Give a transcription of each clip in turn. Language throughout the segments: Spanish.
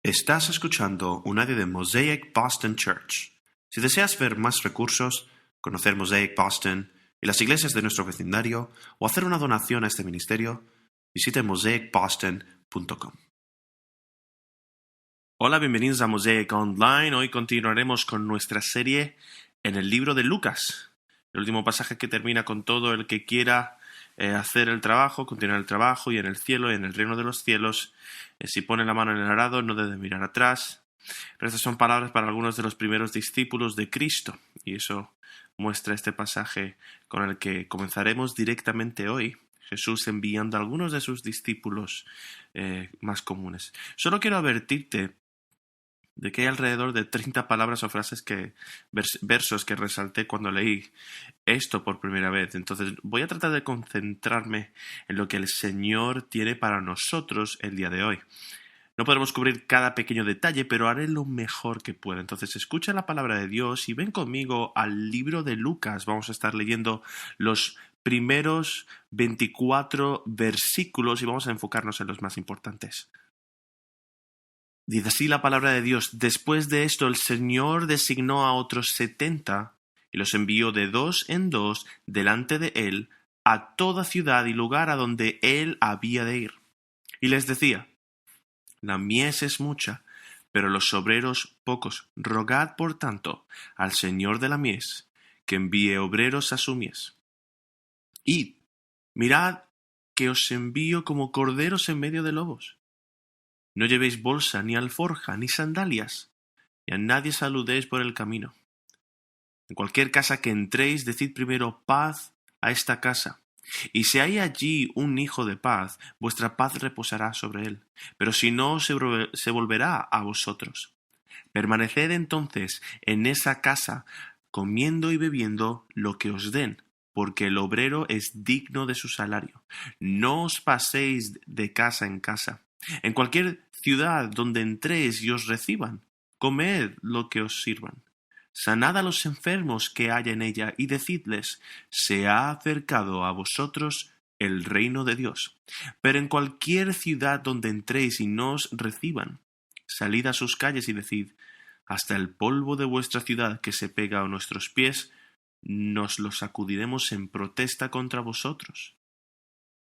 Estás escuchando un audio de Mosaic Boston Church. Si deseas ver más recursos, conocer Mosaic Boston y las iglesias de nuestro vecindario o hacer una donación a este ministerio, visite mosaicboston.com. Hola, bienvenidos a Mosaic Online. Hoy continuaremos con nuestra serie en el libro de Lucas. El último pasaje que termina con todo el que quiera hacer el trabajo, continuar el trabajo y en el cielo y en el reino de los cielos. Si pone la mano en el arado no debe mirar atrás. Pero estas son palabras para algunos de los primeros discípulos de Cristo y eso muestra este pasaje con el que comenzaremos directamente hoy. Jesús enviando a algunos de sus discípulos más comunes. Solo quiero advertirte de que hay alrededor de 30 palabras o frases versos que resalté cuando leí esto por primera vez. Entonces voy a tratar de concentrarme en lo que el Señor tiene para nosotros el día de hoy. No podremos cubrir cada pequeño detalle, pero haré lo mejor que pueda. Entonces escucha la palabra de Dios y ven conmigo al libro de Lucas. Vamos a estar leyendo los primeros 24 versículos y vamos a enfocarnos en los más importantes. Dice así la palabra de Dios: después de esto el Señor designó a otros 70 y los envió de dos en dos delante de él a toda ciudad y lugar a donde él había de ir. Y les decía: la mies es mucha, pero los obreros pocos. Rogad, por tanto, al Señor de la mies que envíe obreros a su mies. Id, mirad que os envío como corderos en medio de lobos. No llevéis bolsa, ni alforja, ni sandalias, y a nadie saludéis por el camino. En cualquier casa que entréis, decid primero: paz a esta casa. Y si hay allí un hijo de paz, vuestra paz reposará sobre él. Pero si no, se volverá a vosotros. Permaneced entonces en esa casa, comiendo y bebiendo lo que os den, porque el obrero es digno de su salario. No os paséis de casa en casa. En cualquier ciudad donde entréis y os reciban, comed lo que os sirvan. Sanad a los enfermos que haya en ella y decidles: se ha acercado a vosotros el reino de Dios. Pero en cualquier ciudad donde entréis y no os reciban, salid a sus calles y decid: hasta el polvo de vuestra ciudad que se pega a nuestros pies, nos lo sacudiremos en protesta contra vosotros.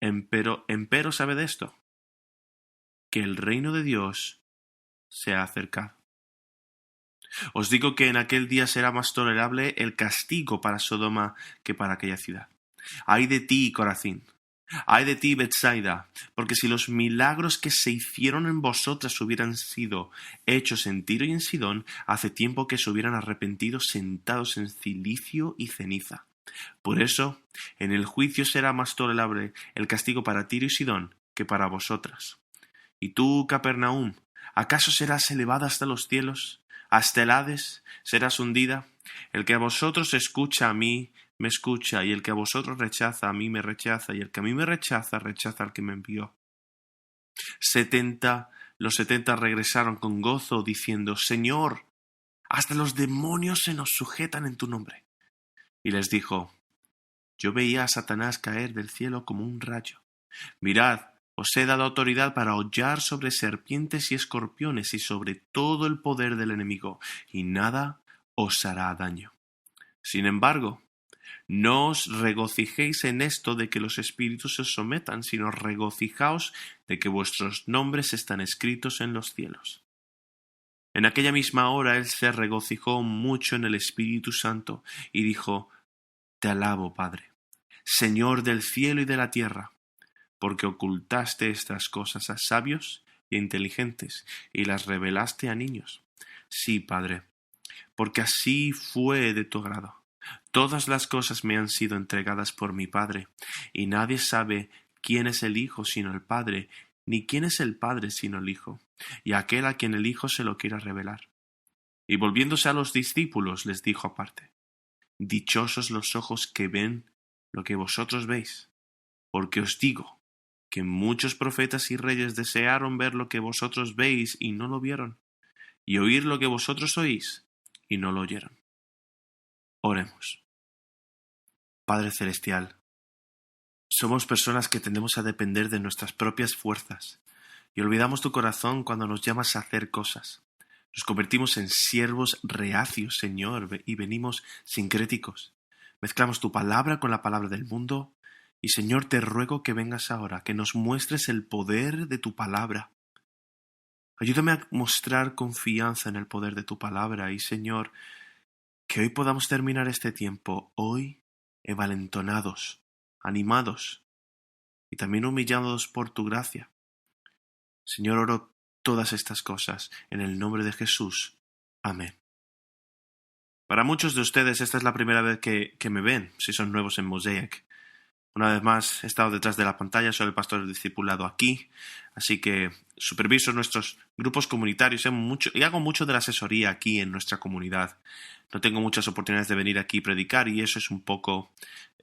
Empero sabed esto, que el reino de Dios se ha acercado. Os digo que en aquel día será más tolerable el castigo para Sodoma que para aquella ciudad. Ay de ti, Corazín. Ay de ti, Betsaida, porque si los milagros que se hicieron en vosotras hubieran sido hechos en Tiro y en Sidón, hace tiempo que se hubieran arrepentido sentados en cilicio y ceniza. Por eso, en el juicio será más tolerable el castigo para Tiro y Sidón que para vosotras. Y tú, Capernaum, ¿acaso serás elevada hasta los cielos? ¿Hasta el Hades serás hundida? El que a vosotros escucha a mí, me escucha, y el que a vosotros rechaza a mí me rechaza, y el que a mí me rechaza, rechaza al que me envió. Los 70 regresaron con gozo, diciendo: Señor, hasta los demonios se nos sujetan en tu nombre. Y les dijo: yo veía a Satanás caer del cielo como un rayo. Mirad, os he dado autoridad para hollar sobre serpientes y escorpiones y sobre todo el poder del enemigo, y nada os hará daño. Sin embargo, no os regocijéis en esto de que los espíritus os sometan, sino regocijaos de que vuestros nombres están escritos en los cielos. En aquella misma hora él se regocijó mucho en el Espíritu Santo y dijo: te alabo, Padre, Señor del cielo y de la tierra, porque ocultaste estas cosas a sabios e inteligentes y las revelaste a niños. Sí, Padre, porque así fue de tu agrado. Todas las cosas me han sido entregadas por mi Padre, y nadie sabe quién es el Hijo sino el Padre, ni quién es el Padre sino el Hijo, y aquel a quien el Hijo se lo quiera revelar. Y volviéndose a los discípulos les dijo aparte: dichosos los ojos que ven lo que vosotros veis, porque os digo que muchos profetas y reyes desearon ver lo que vosotros veis y no lo vieron, y oír lo que vosotros oís y no lo oyeron. Oremos. Padre Celestial, somos personas que tendemos a depender de nuestras propias fuerzas y olvidamos tu corazón cuando nos llamas a hacer cosas. Nos convertimos en siervos reacios, Señor, y venimos sincréticos. Mezclamos tu palabra con la palabra del mundo, y Señor, te ruego que vengas ahora, que nos muestres el poder de tu palabra. Ayúdame a mostrar confianza en el poder de tu palabra, y Señor, que hoy podamos terminar este tiempo, hoy, envalentonados, animados, y también humillados por tu gracia. Señor, oro todas estas cosas en el nombre de Jesús. Amén. Para muchos de ustedes esta es la primera vez que me ven, si son nuevos en Mosaic. Una vez más, he estado detrás de la pantalla, soy el pastor discipulado aquí, así que superviso nuestros grupos comunitarios y hago mucho de la asesoría aquí en nuestra comunidad. No tengo muchas oportunidades de venir aquí y predicar, y eso es un poco,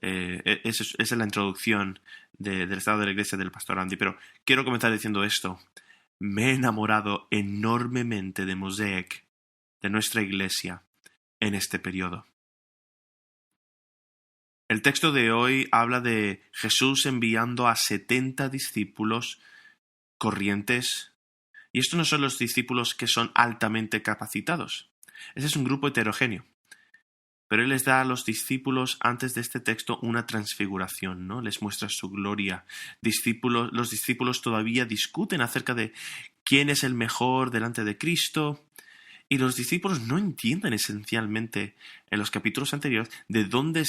esa es la introducción del estado de la iglesia del pastor Andy. Pero quiero comenzar diciendo esto: me he enamorado enormemente de Mosaic, de nuestra iglesia, en este periodo. El texto de hoy habla de Jesús enviando a 70 discípulos corrientes, y estos no son los discípulos que son altamente capacitados. Ese es un grupo heterogéneo. Pero Él les da a los discípulos antes de este texto una transfiguración, ¿no? Les muestra su gloria. Los discípulos todavía discuten acerca de quién es el mejor delante de Cristo, y los discípulos no entienden esencialmente en los capítulos anteriores de dónde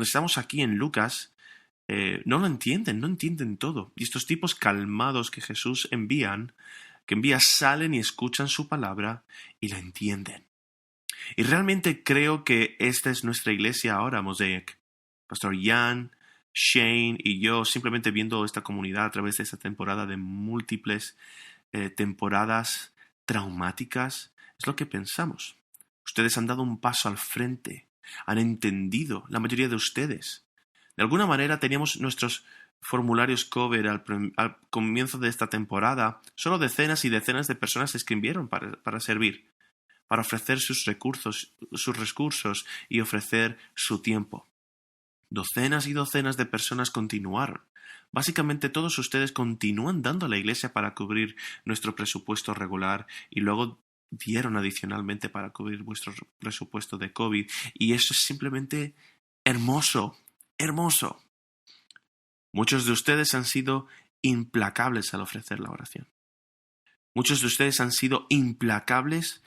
estamos aquí en Lucas. No lo entienden, no entienden todo. Y estos tipos calmados que Jesús envía, salen y escuchan su palabra y la entienden. Y realmente creo que esta es nuestra iglesia ahora, Mosaic. Pastor Jan, Shane y yo, simplemente viendo esta comunidad a través de esta temporada de múltiples temporadas traumáticas, es lo que pensamos. Ustedes han dado un paso al frente, han entendido, la mayoría de ustedes. De alguna manera teníamos nuestros formularios cover al comienzo de esta temporada. Solo decenas y decenas de personas se escribieron para servir, para ofrecer sus recursos y ofrecer su tiempo. Docenas y docenas de personas continuaron. Básicamente todos ustedes continúan dando a la iglesia para cubrir nuestro presupuesto regular, y luego dieron adicionalmente para cubrir vuestro presupuesto de COVID. Y eso es simplemente hermoso, hermoso. Muchos de ustedes han sido implacables al ofrecer la oración. Muchos de ustedes han sido implacables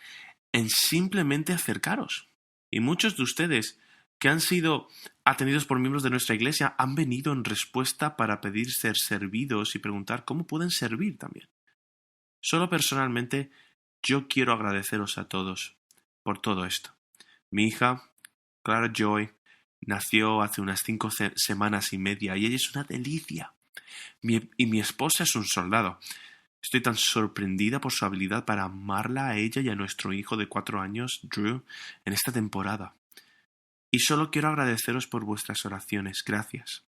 en simplemente acercaros. Y muchos de ustedes que han sido atendidos por miembros de nuestra iglesia han venido en respuesta para pedir ser servidos y preguntar cómo pueden servir también. Solo personalmente yo quiero agradeceros a todos por todo esto. Mi hija, Clara Joy, nació hace unas 5 semanas y media y ella es una delicia. Y mi esposa es un soldado. Estoy tan sorprendida por su habilidad para amarla a ella y a nuestro hijo de 4 años, Drew, en esta temporada. Y solo quiero agradeceros por vuestras oraciones. Gracias.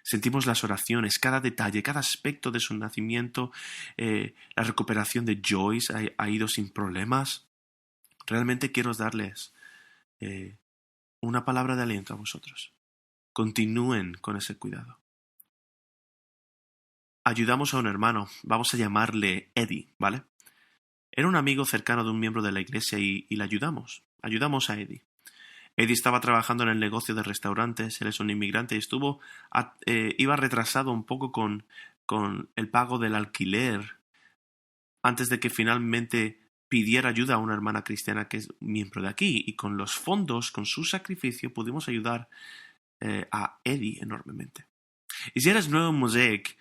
Sentimos las oraciones, cada detalle, cada aspecto de su nacimiento. La recuperación de Joyce ha ido sin problemas. Realmente quiero darles una palabra de aliento a vosotros. Continúen con ese cuidado. Ayudamos a un hermano, vamos a llamarle Eddie, ¿vale? Era un amigo cercano de un miembro de la iglesia y le ayudamos. Ayudamos a Eddie. Eddie estaba trabajando en el negocio de restaurantes, él es un inmigrante y iba retrasado un poco con el pago del alquiler antes de que finalmente pidiera ayuda a una hermana cristiana que es miembro de aquí. Y con los fondos, con su sacrificio, pudimos ayudar a Eddie enormemente. Y si eres nuevo en Mosaic,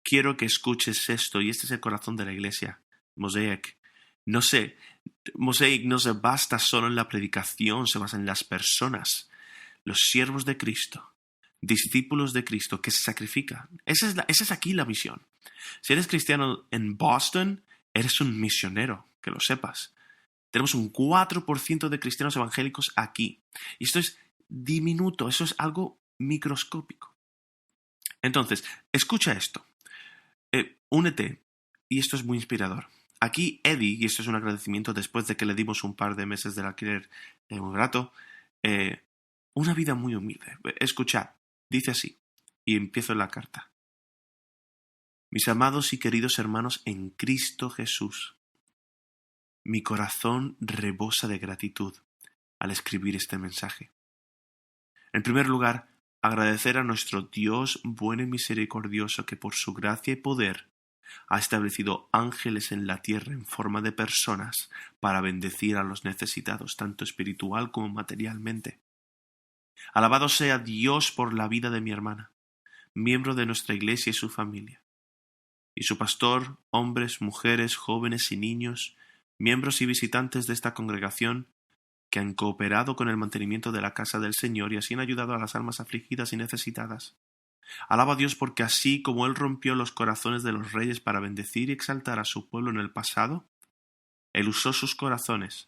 quiero que escuches esto, y este es el corazón de la iglesia. Mosaic no se basta solo en la predicación, se basa en las personas, los siervos de Cristo, discípulos de Cristo que se sacrifican. Esa es aquí la misión. Si eres cristiano en Boston, eres un misionero, que lo sepas. Tenemos un 4% de cristianos evangélicos aquí. Y esto es diminuto, eso es algo microscópico. Entonces, escucha esto. Únete, y esto es muy inspirador. Aquí Eddie, y esto es un agradecimiento después de que le dimos un par de meses del alquiler muy grato, una vida muy humilde. Escuchad, dice así, y empiezo la carta. Mis amados y queridos hermanos en Cristo Jesús, mi corazón rebosa de gratitud al escribir este mensaje. En primer lugar, agradecer a nuestro Dios bueno y misericordioso que por su gracia y poder ha establecido ángeles en la tierra en forma de personas para bendecir a los necesitados, tanto espiritual como materialmente. Alabado sea Dios por la vida de mi hermana, miembro de nuestra iglesia y su familia, y su pastor, hombres, mujeres, jóvenes y niños, miembros y visitantes de esta congregación, que han cooperado con el mantenimiento de la casa del Señor y así han ayudado a las almas afligidas y necesitadas. Alaba a Dios porque así como Él rompió los corazones de los reyes para bendecir y exaltar a su pueblo en el pasado, Él usó sus corazones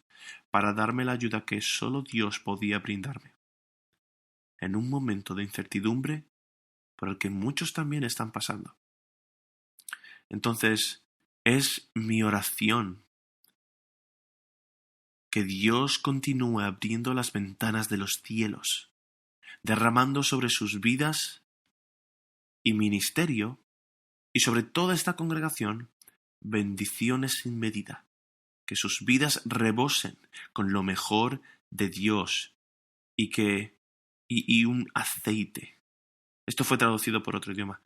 para darme la ayuda que solo Dios podía brindarme. En un momento de incertidumbre por el que muchos también están pasando. Entonces, es mi oración que Dios continúe abriendo las ventanas de los cielos, derramando sobre sus vidas y ministerio, y sobre toda esta congregación, bendiciones sin medida, que sus vidas rebosen con lo mejor de Dios y un aceite. Esto fue traducido por otro idioma.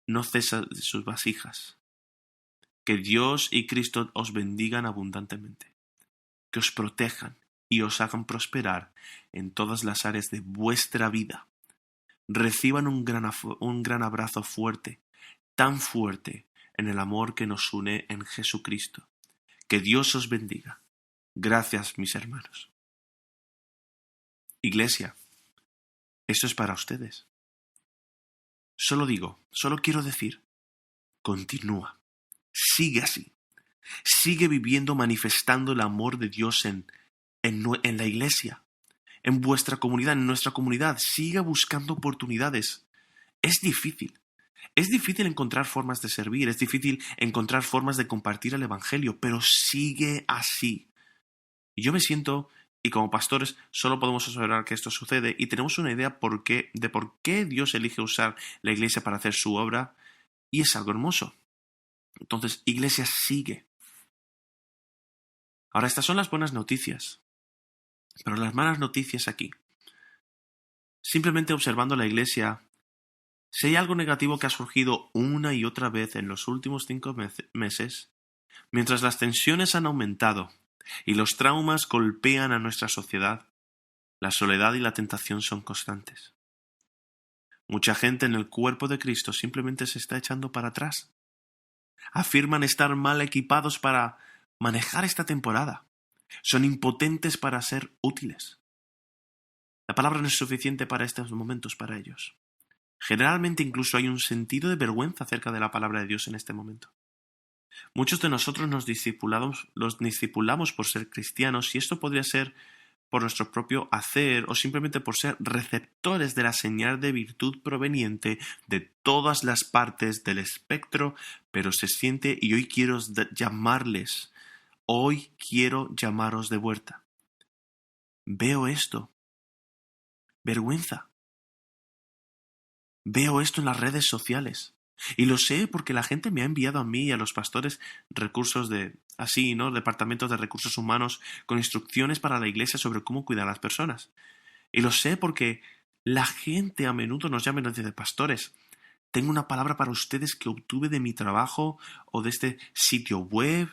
No cesa de sus vasijas. Que Dios y Cristo os bendigan abundantemente, que os protejan y os hagan prosperar en todas las áreas de vuestra vida. Reciban un gran abrazo fuerte, tan fuerte en el amor que nos une en Jesucristo. Que Dios os bendiga. Gracias, mis hermanos. Iglesia, esto es para ustedes. Solo quiero decir, continúa, sigue así, sigue viviendo, manifestando el amor de Dios en la iglesia, en vuestra comunidad, en nuestra comunidad. Siga buscando oportunidades. Es difícil encontrar formas de servir, es difícil encontrar formas de compartir el Evangelio, pero sigue así. Y yo me siento, y como pastores solo podemos observar que esto sucede, y tenemos una idea de por qué Dios elige usar la iglesia para hacer su obra, y es algo hermoso. Entonces, iglesia, sigue. Ahora, estas son las buenas noticias, pero las malas noticias aquí. Simplemente observando la iglesia, si hay algo negativo que ha surgido una y otra vez en los últimos 5 meses, mientras las tensiones han aumentado y los traumas golpean a nuestra sociedad, la soledad y la tentación son constantes. Mucha gente en el cuerpo de Cristo simplemente se está echando para atrás. Afirman estar mal equipados para manejar esta temporada. Son impotentes para ser útiles. La palabra no es suficiente para estos momentos para ellos. Generalmente incluso hay un sentido de vergüenza acerca de la palabra de Dios en este momento. Muchos de nosotros los discipulamos por ser cristianos, y esto podría ser por nuestro propio hacer o simplemente por ser receptores de la señal de virtud proveniente de todas las partes del espectro, pero se siente, y hoy quiero llamaros de vuelta. Veo esto. Vergüenza. Veo esto en las redes sociales. Y lo sé porque la gente me ha enviado a mí y a los pastores recursos departamentos de recursos humanos con instrucciones para la iglesia sobre cómo cuidar a las personas. Y lo sé porque la gente a menudo nos llama y nos dice: pastores, tengo una palabra para ustedes que obtuve de mi trabajo o de este sitio web.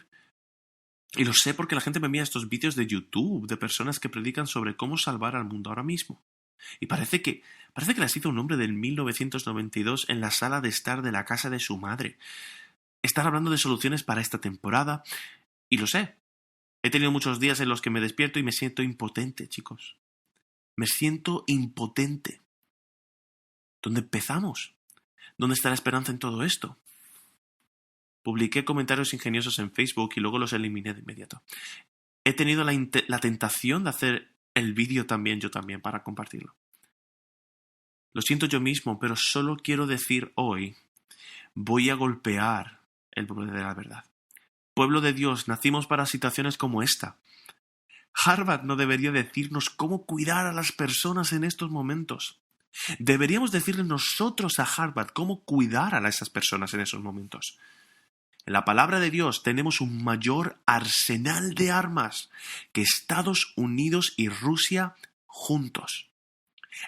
Y lo sé porque la gente me envía estos vídeos de YouTube de personas que predican sobre cómo salvar al mundo ahora mismo. Y parece que la cita un hombre del 1992 en la sala de estar de la casa de su madre. Están hablando de soluciones para esta temporada, y lo sé. He tenido muchos días en los que me despierto y me siento impotente, chicos. Me siento impotente. ¿Dónde empezamos? ¿Dónde está la esperanza en todo esto? Publiqué comentarios ingeniosos en Facebook y luego los eliminé de inmediato. He tenido la tentación de hacer el vídeo yo también, para compartirlo. Lo siento yo mismo, pero solo quiero decir hoy, voy a golpear el borde de la verdad. Pueblo de Dios, nacimos para situaciones como esta. Harvard no debería decirnos cómo cuidar a las personas en estos momentos. Deberíamos decirle nosotros a Harvard cómo cuidar a esas personas en esos momentos. En la palabra de Dios tenemos un mayor arsenal de armas que Estados Unidos y Rusia juntos.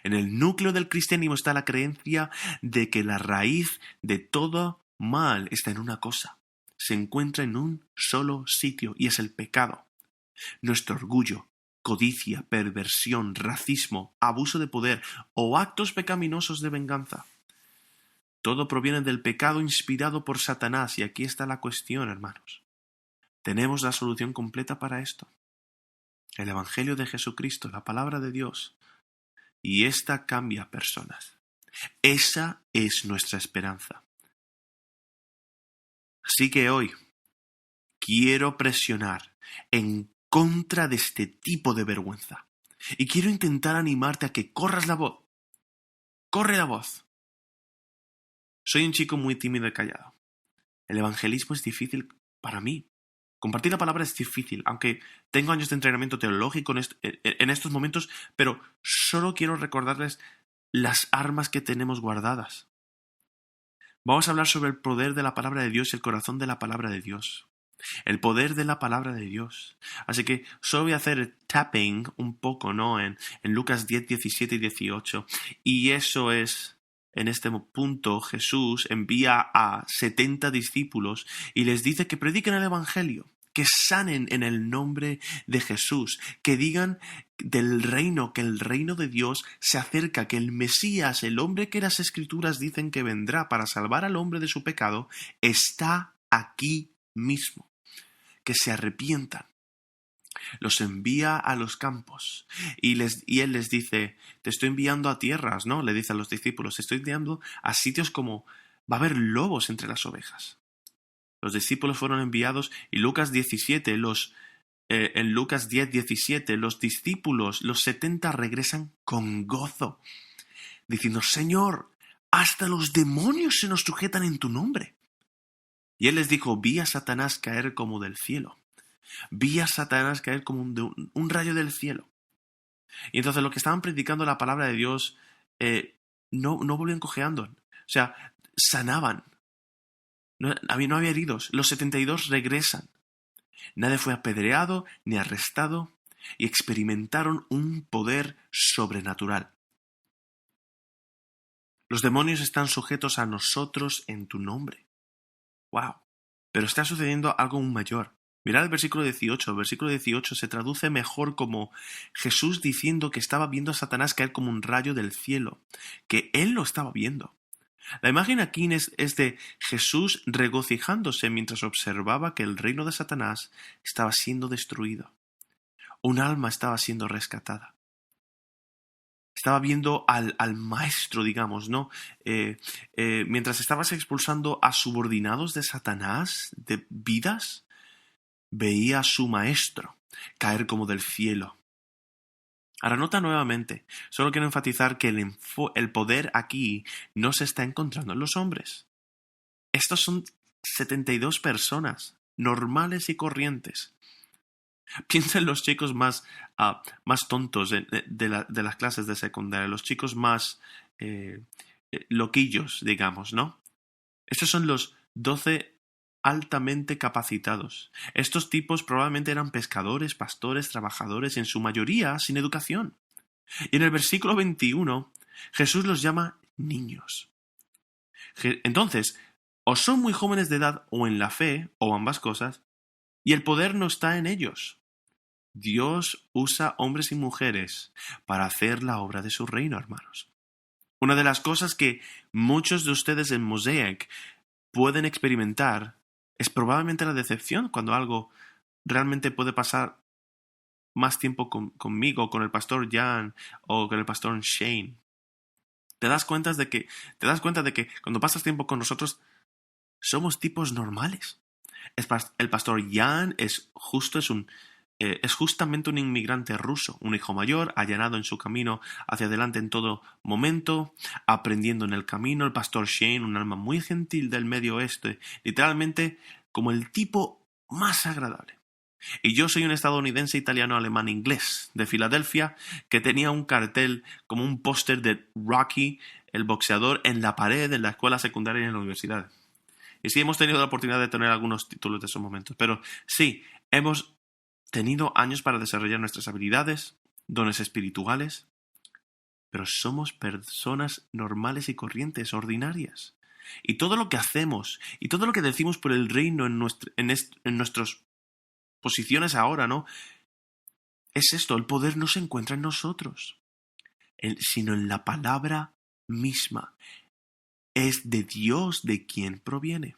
En el núcleo del cristianismo está la creencia de que la raíz de todo mal está en una cosa. Se encuentra en un solo sitio y es el pecado. Nuestro orgullo, codicia, perversión, racismo, abuso de poder o actos pecaminosos de venganza. Todo proviene del pecado inspirado por Satanás y aquí está la cuestión, hermanos. Tenemos la solución completa para esto. El Evangelio de Jesucristo, la palabra de Dios. Y esta cambia personas. Esa es nuestra esperanza. Así que hoy quiero presionar en contra de este tipo de vergüenza. Y quiero intentar animarte a que corras la voz. Corre la voz. Soy un chico muy tímido y callado. El evangelismo es difícil para mí. Compartir la palabra es difícil, aunque tengo años de entrenamiento teológico en estos momentos, pero solo quiero recordarles las armas que tenemos guardadas. Vamos a hablar sobre el poder de la palabra de Dios y el corazón de la palabra de Dios. El poder de la palabra de Dios. Así que solo voy a hacer tapping un poco, ¿no? En Lucas 10, 17 y 18. Y eso es, en este punto, Jesús envía a 70 discípulos y les dice que prediquen el Evangelio, que sanen en el nombre de Jesús, que digan del reino, que el reino de Dios se acerca, que el Mesías, el hombre que las Escrituras dicen que vendrá para salvar al hombre de su pecado, está aquí mismo. Que se arrepientan. Los envía a los campos y él les dice, te estoy enviando a tierras, ¿no? Le dice a los discípulos, te estoy enviando a sitios como va a haber lobos entre las ovejas. Los discípulos fueron enviados y Lucas 17, en Lucas 10, 17, los discípulos, los 70 regresan con gozo, diciendo, Señor, hasta los demonios se nos sujetan en tu nombre. Y él les dijo, vi a Satanás caer como del cielo. Vi a Satanás caer como un rayo del cielo. Y entonces los que estaban predicando la palabra de Dios no volvían cojeando. O sea, sanaban. No había heridos. Los 72 regresan. Nadie fue apedreado ni arrestado y experimentaron un poder sobrenatural. Los demonios están sujetos a nosotros en tu nombre. ¡Wow! Pero está sucediendo algo aún mayor. Mirad el versículo 18. El versículo 18 se traduce mejor como Jesús diciendo que estaba viendo a Satanás caer como un rayo del cielo, que él lo estaba viendo. La imagen aquí es de Jesús regocijándose mientras observaba que el reino de Satanás estaba siendo destruido. Un alma estaba siendo rescatada. Estaba viendo al maestro, digamos, ¿no? Mientras estabas expulsando a subordinados de Satanás, de vidas, veía a su maestro caer como del cielo. Ahora nota nuevamente, solo quiero enfatizar que el poder aquí no se está encontrando en los hombres. Estos son 72 personas, normales y corrientes. Piensa en los chicos más tontos de las clases de secundaria, los chicos más loquillos, digamos, ¿no? Estos son los 12 altamente capacitados. Estos tipos probablemente eran pescadores, pastores, trabajadores, en su mayoría sin educación. Y en el versículo 21, Jesús los llama niños. Entonces, o son muy jóvenes de edad o en la fe, o ambas cosas, y el poder no está en ellos. Dios usa hombres y mujeres para hacer la obra de su reino, hermanos. Una de las cosas que muchos de ustedes en Mosaic pueden experimentar es probablemente la decepción cuando algo realmente puede pasar más tiempo conmigo, con el pastor Jan o con el pastor Shane. Te das cuenta de que cuando pasas tiempo con nosotros somos tipos normales. El pastor Jan es justamente un inmigrante ruso, un hijo mayor, allanado en su camino hacia adelante en todo momento, aprendiendo en el camino. El pastor Shane, un alma muy gentil del Medio Oeste, literalmente como el tipo más agradable. Y yo soy un estadounidense, italiano, alemán, inglés, de Filadelfia, que tenía un cartel como un póster de Rocky, el boxeador, en la pared de la escuela secundaria y en la universidad. Y sí hemos tenido la oportunidad de tener algunos títulos de esos momentos, pero sí, hemos tenido años para desarrollar nuestras habilidades, dones espirituales, pero somos personas normales y corrientes, ordinarias. Y todo lo que hacemos y todo lo que decimos por el reino en nuestras posiciones ahora, ¿no? Es esto, el poder no se encuentra en nosotros, sino en la palabra misma. Es de Dios de quien proviene.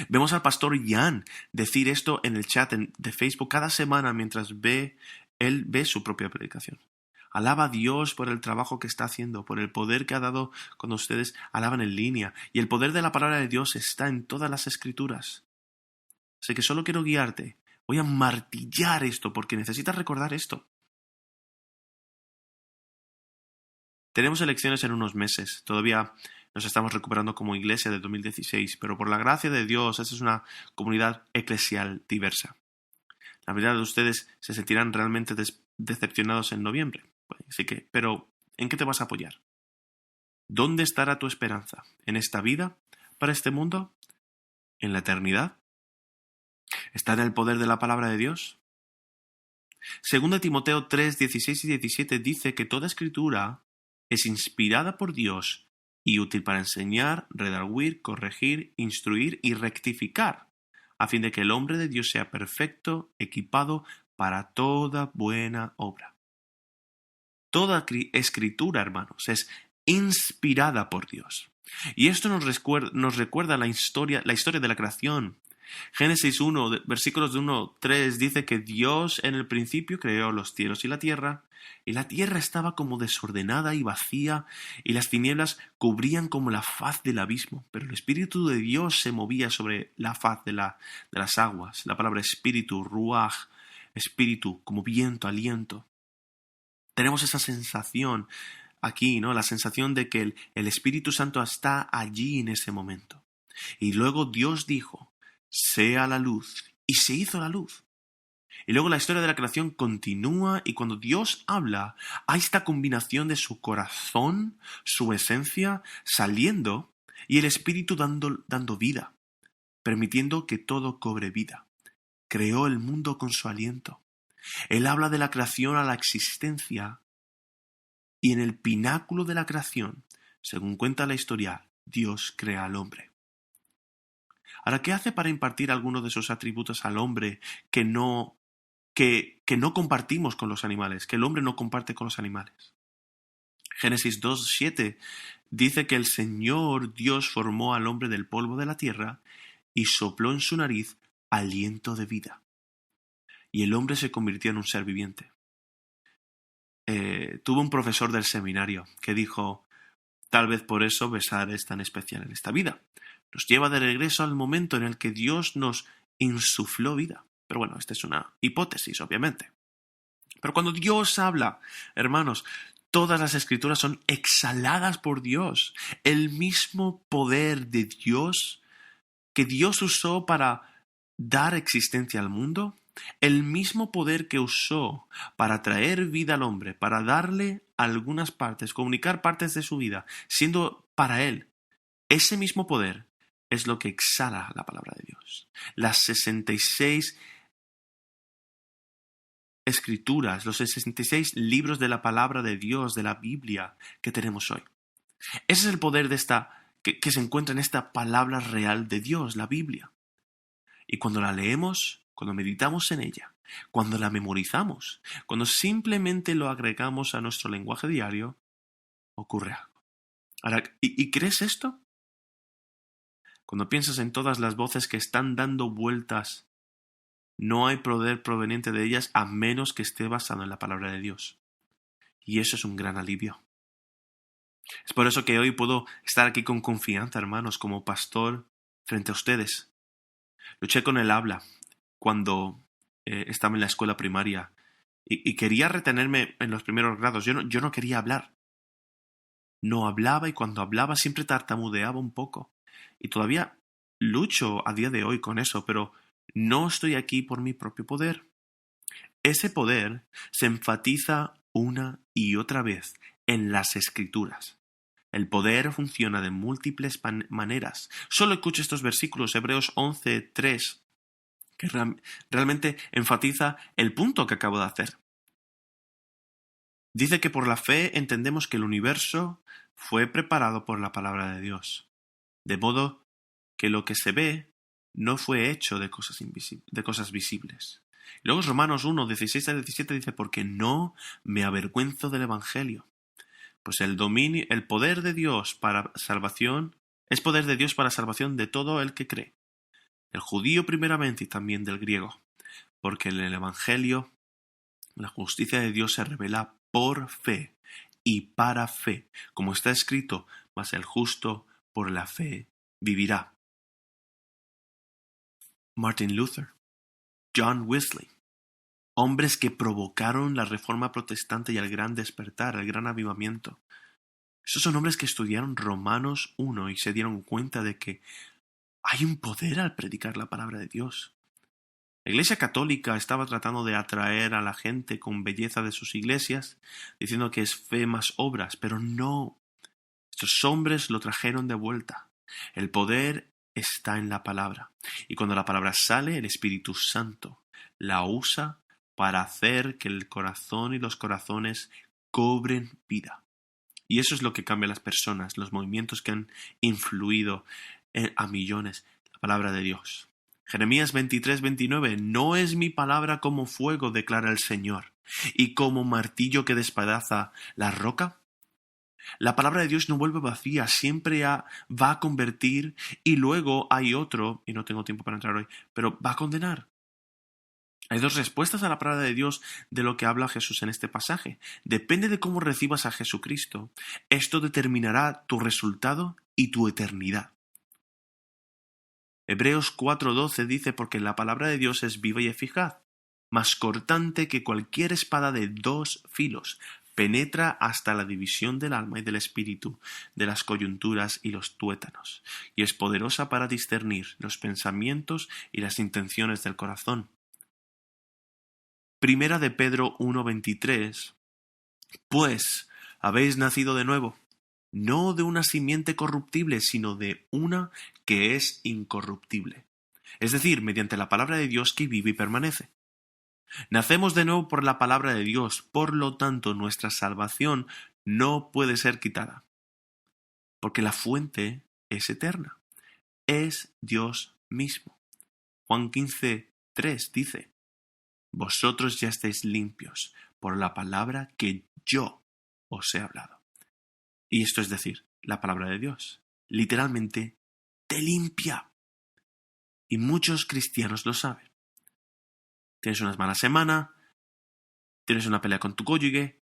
Vemos al pastor Jan decir esto en el chat de Facebook cada semana mientras él ve su propia predicación. Alaba a Dios por el trabajo que está haciendo, por el poder que ha dado cuando ustedes alaban en línea. Y el poder de la palabra de Dios está en todas las escrituras. Así que solo quiero guiarte. Voy a martillar esto porque necesitas recordar esto. Tenemos elecciones en unos meses. Todavía nos estamos recuperando como iglesia de 2016, pero por la gracia de Dios, esta es una comunidad eclesial diversa. La mayoría de ustedes se sentirán realmente decepcionados en noviembre. Así que, pero, ¿en qué te vas a apoyar? ¿Dónde estará tu esperanza? ¿En esta vida? ¿Para este mundo? ¿En la eternidad? ¿Está en el poder de la palabra de Dios? 2 Timoteo 3, 16 y 17 dice que toda escritura es inspirada por Dios y útil para enseñar, redarguir, corregir, instruir y rectificar, a fin de que el hombre de Dios sea perfecto, equipado para toda buena obra. Toda escritura, hermanos, es inspirada por Dios. Y esto nos recuerda la historia de la creación. Génesis 1, versículos de 1 a 3 dice que Dios en el principio creó los cielos y la tierra estaba como desordenada y vacía, y las tinieblas cubrían como la faz del abismo, pero el Espíritu de Dios se movía sobre la faz de las aguas. La palabra espíritu, ruaj, espíritu, como viento, aliento. Tenemos esa sensación aquí, ¿no? La sensación de que el Espíritu Santo está allí en ese momento. Y luego Dios dijo, sea la luz, y se hizo la luz. Y luego la historia de la creación continúa, y cuando Dios habla, hay esta combinación de su corazón, su esencia, saliendo, y el Espíritu dando vida, permitiendo que todo cobre vida. Creó el mundo con su aliento. Él habla de la creación a la existencia, y en el pináculo de la creación, según cuenta la historia, Dios crea al hombre. Ahora, ¿qué hace para impartir algunos de esos atributos al hombre que no compartimos con los animales, que el hombre no comparte con los animales? Génesis 2:7 dice que el Señor Dios formó al hombre del polvo de la tierra y sopló en su nariz aliento de vida. Y el hombre se convirtió en un ser viviente. Tuve un profesor del seminario que dijo, tal vez por eso besar es tan especial en esta vida. Nos lleva de regreso al momento en el que Dios nos insufló vida. Pero bueno, esta es una hipótesis, obviamente. Pero cuando Dios habla, hermanos, todas las escrituras son exhaladas por Dios. El mismo poder de Dios que Dios usó para dar existencia al mundo, el mismo poder que usó para traer vida al hombre, para darle algunas partes, comunicar partes de su vida, siendo para él, ese mismo poder es lo que exhala la palabra de Dios. Las 66 escrituras, los 66 libros de la palabra de Dios, de la Biblia que tenemos hoy. Ese es el poder de que se encuentra en esta palabra real de Dios, la Biblia. Y cuando la leemos, cuando meditamos en ella, cuando la memorizamos, cuando simplemente lo agregamos a nuestro lenguaje diario, ocurre algo. Ahora, ¿y crees esto? Cuando piensas en todas las voces que están dando vueltas, no hay poder proveniente de ellas a menos que esté basado en la palabra de Dios. Y eso es un gran alivio. Es por eso que hoy puedo estar aquí con confianza, hermanos, como pastor frente a ustedes. Luché con el habla cuando estaba en la escuela primaria y quería retenerme en los primeros grados. Yo no quería hablar. No hablaba, y cuando hablaba siempre tartamudeaba un poco. Y todavía lucho a día de hoy con eso, pero No estoy aquí por mi propio poder. Ese poder se enfatiza una y otra vez en las Escrituras. El poder funciona de múltiples maneras. Solo escucha estos versículos, Hebreos 11:3, que realmente enfatiza el punto que acabo de hacer. Dice que por la fe entendemos que el universo fue preparado por la palabra de Dios, de modo que lo que se ve no fue hecho de cosas visibles. Luego Romanos 1:16-17 dice, porque no me avergüenzo del Evangelio, pues el poder de Dios para salvación, es poder de Dios para salvación de todo el que cree, el judío primeramente y también del griego, porque en el Evangelio la justicia de Dios se revela por fe y para fe, como está escrito, mas el justo por la fe vivirá. Martin Luther, John Wesley, hombres que provocaron la reforma protestante y el gran despertar, el gran avivamiento. Esos son hombres que estudiaron Romanos 1 y se dieron cuenta de que hay un poder al predicar la palabra de Dios. La Iglesia Católica estaba tratando de atraer a la gente con belleza de sus iglesias, diciendo que es fe más obras, pero no. Estos hombres lo trajeron de vuelta. El poder está en la palabra. Y cuando la palabra sale, el Espíritu Santo la usa para hacer que el corazón y los corazones cobren vida. Y eso es lo que cambia a las personas, los movimientos que han influido a millones, la palabra de Dios. Jeremías 23:29, no es mi palabra como fuego, declara el Señor, y como martillo que despedaza la roca. La palabra de Dios no vuelve vacía, siempre va a convertir, y luego hay otro, y no tengo tiempo para entrar hoy, pero va a condenar. Hay dos respuestas a la palabra de Dios de lo que habla Jesús en este pasaje. Depende de cómo recibas a Jesucristo. Esto determinará tu resultado y tu eternidad. Hebreos 4:12 dice, porque la palabra de Dios es viva y eficaz, más cortante que cualquier espada de 2 filos, penetra hasta la división del alma y del espíritu, de las coyunturas y los tuétanos, y es poderosa para discernir los pensamientos y las intenciones del corazón. Primera de Pedro 1:23, pues habéis nacido de nuevo, no de una simiente corruptible, sino de una que es incorruptible, es decir, mediante la palabra de Dios que vive y permanece. Nacemos de nuevo por la palabra de Dios, por lo tanto nuestra salvación no puede ser quitada, porque la fuente es eterna, es Dios mismo. Juan 15:3 dice, vosotros ya estáis limpios por la palabra que yo os he hablado. Y esto es decir, la palabra de Dios, literalmente, te limpia. Y muchos cristianos lo saben. Tienes una mala semana, tienes una pelea con tu cónyuge,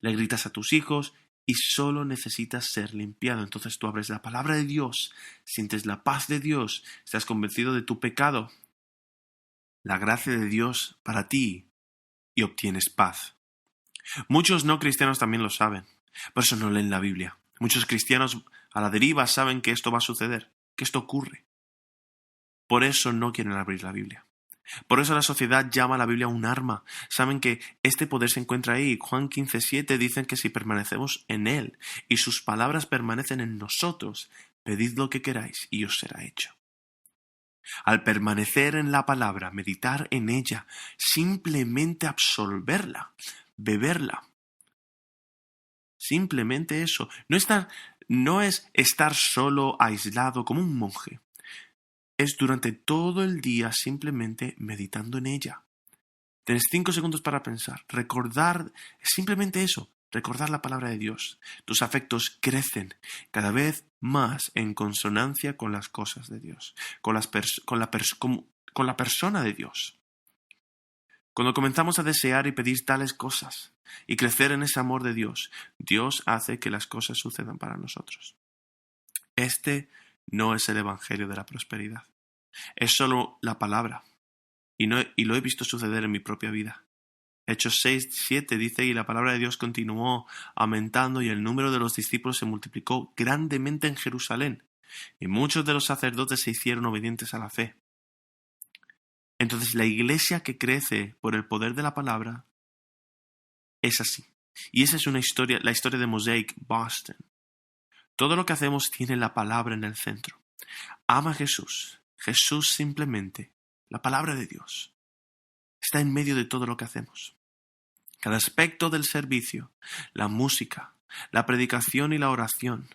le gritas a tus hijos y solo necesitas ser limpiado. Entonces tú abres la palabra de Dios, sientes la paz de Dios, estás convencido de tu pecado, la gracia de Dios para ti y obtienes paz. Muchos no cristianos también lo saben, por eso no leen la Biblia. Muchos cristianos a la deriva saben que esto va a suceder, que esto ocurre. Por eso no quieren abrir la Biblia. Por eso la sociedad llama a la Biblia un arma. Saben que este poder se encuentra ahí. Juan 15:7 dicen que si permanecemos en Él y sus palabras permanecen en nosotros, pedid lo que queráis y os será hecho. Al permanecer en la palabra, meditar en ella, simplemente absorberla, beberla. Simplemente eso. No es estar solo, aislado, como un monje. Es durante todo el día simplemente meditando en ella. Tienes 5 segundos para pensar. Recordar, simplemente eso, recordar la palabra de Dios. Tus afectos crecen cada vez más en consonancia con las cosas de Dios, con la persona de Dios. Cuando comenzamos a desear y pedir tales cosas y crecer en ese amor de Dios, Dios hace que las cosas sucedan para nosotros. Este no es el evangelio de la prosperidad. Es solo la palabra. Y lo he visto suceder en mi propia vida. Hechos 6:7 dice, y la palabra de Dios continuó aumentando y el número de los discípulos se multiplicó grandemente en Jerusalén. Y muchos de los sacerdotes se hicieron obedientes a la fe. Entonces la iglesia que crece por el poder de la palabra es así. Y esa es la historia de Mosaic Boston. Todo lo que hacemos tiene la palabra en el centro. Ama a Jesús. Jesús simplemente, la palabra de Dios, está en medio de todo lo que hacemos. Cada aspecto del servicio, la música, la predicación y la oración,